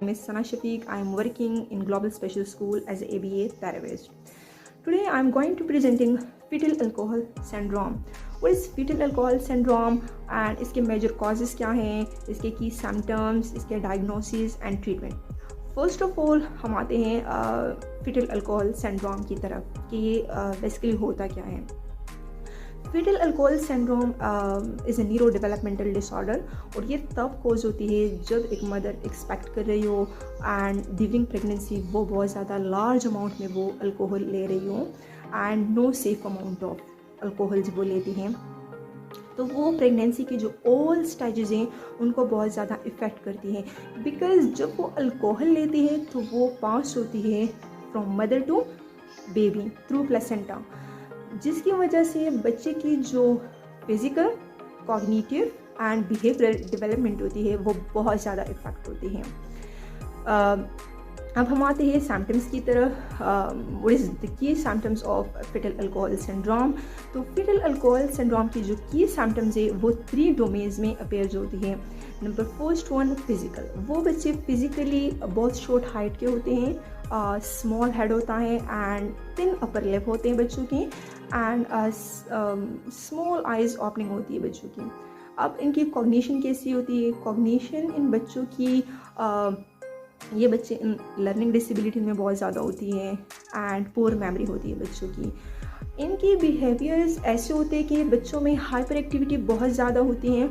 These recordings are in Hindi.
Miss Sana Shafiq. I am working in Global Special School as a ABA therapist. Today I am going to presenting fetal alcohol syndrome. What is fetal alcohol syndrome and इसके major causes क्या हैं, इसके key symptoms, इसके diagnosis and treatment. First of all हम आते हैं fetal alcohol syndrome की तरफ कि ये basically होता क्या है. fetal alcohol syndrome is a neurodevelopmental disorder और ये तब कोज होती है जब एक मदर एक्सपेक्ट कर रही हो एंड ड्यूरिंग प्रेगनेंसी वो बहुत ज़्यादा लार्ज अमाउंट में वो अल्कोहल ले रही हो and no safe amount of alcohol जब वो लेती हैं तो वो प्रेगनेंसी की जो ऑल स्टेजेस हैं उनको बहुत ज़्यादा इफ़ेक्ट करती हैं बिकॉज जब वो अल्कोहल लेती है तो वो पास होती है from mother to baby through placenta जिसकी वजह से बच्चे की जो physical cognitive and behavioural development होती है वो बहुत ज़्यादा इफ़ेक्ट होती है. अब हम आते हैं सिम्टम्स की तरफ. What is the key symptoms of fetal alcohol syndrome. तो fetal alcohol syndrome की जो की सिम्टम्स है वो 3 डोमेन्स में अपेयर होती है. Number first one physical. वो बच्चे फिज़िकली बहुत शॉर्ट हाइट के होते हैं, स्मॉल हेड होता है एंड थिन अपर लिप होते हैं बच्चों की एंड स्मॉल आइज़ ओपनिंग होती है बच्चों की. अब इनकी कॉग्निशन कैसी होती है? कॉग्निशन इन बच्चों की ये बच्चे लर्निंग डिसेबिलिटी में बहुत ज़्यादा होती है एंड पुअर मेमोरी होती है बच्चों की. इनकी बिहेवियर्स ऐसे होते हैं कि बच्चों में हाइपर एक्टिविटी बहुत ज़्यादा होती हैं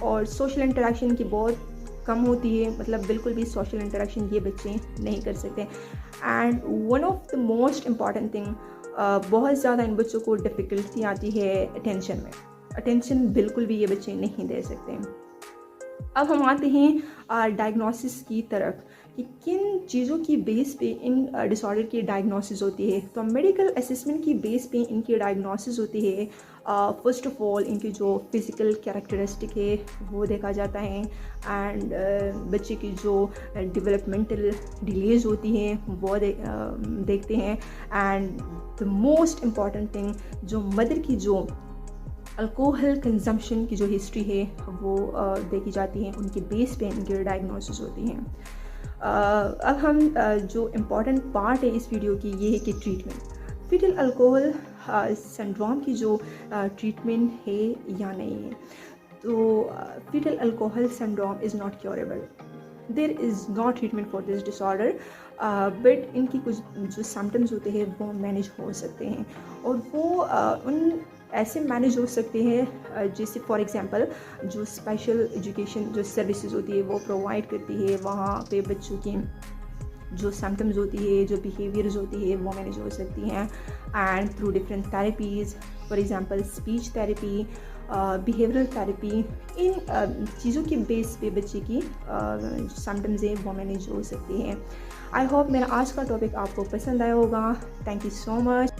और सोशल इंटरेक्शन की बहुत कम होती है, मतलब बिल्कुल भी सोशल इंटरेक्शन ये बच्चे नहीं कर सकते. And one of the most important thing बहुत ज़्यादा इन बच्चों को डिफ़िकल्टी आती है अटेंशन में. अटेंशन बिल्कुल भी ये बच्चे नहीं दे सकते. अब हम आते हैं डायग्नोसिस की तरफ कि किन चीज़ों की बेस पे इन डिसऑर्डर की डायग्नोसिस होती है. तो मेडिकल असेसमेंट की बेस पे इनकी डायग्नोसिस होती है. फर्स्ट ऑफ ऑल इनकी जो फिज़िकल कैरेक्टरिस्टिक है वो देखा जाता है एंड बच्चे की जो डेवलपमेंटल डिलेज होती हैं वो देखते हैं. And the most important thing जो मदर की जो अल्कोहल कंजम्पशन की जो हिस्ट्री है वो देखी जाती है. उनके बेस पे इनकी डायग्नोसिस होती हैं. अब हम जो इम्पॉर्टेंट पार्ट है इस वीडियो की ये है कि ट्रीटमेंट. fetal alcohol syndrome की जो ट्रीटमेंट है या नहीं है. तो fetal alcohol syndrome is not curable. There is no treatment for this disorder. But इनकी कुछ जो सिम्टम्स होते हैं वो मैनेज हो सकते हैं और वो उन ऐसे मैनेज हो सकते हैं जैसे फॉर एग्जांपल जो स्पेशल एजुकेशन जो सर्विसेज होती है वो प्रोवाइड करती है. वहाँ पे बच्चों की जो सिम्टम्स होती है जो बिहेवियर्स होती है वो मैनेज हो सकती हैं and through different therapies for example speech therapy, behavioural therapy. इन चीज़ों के बेस पे बच्चे की जो सिम्टम्स हैं वो मैनेज हो सकती हैं. आई होप मेरा आज का टॉपिक आपको पसंद आया होगा. Thank you so much.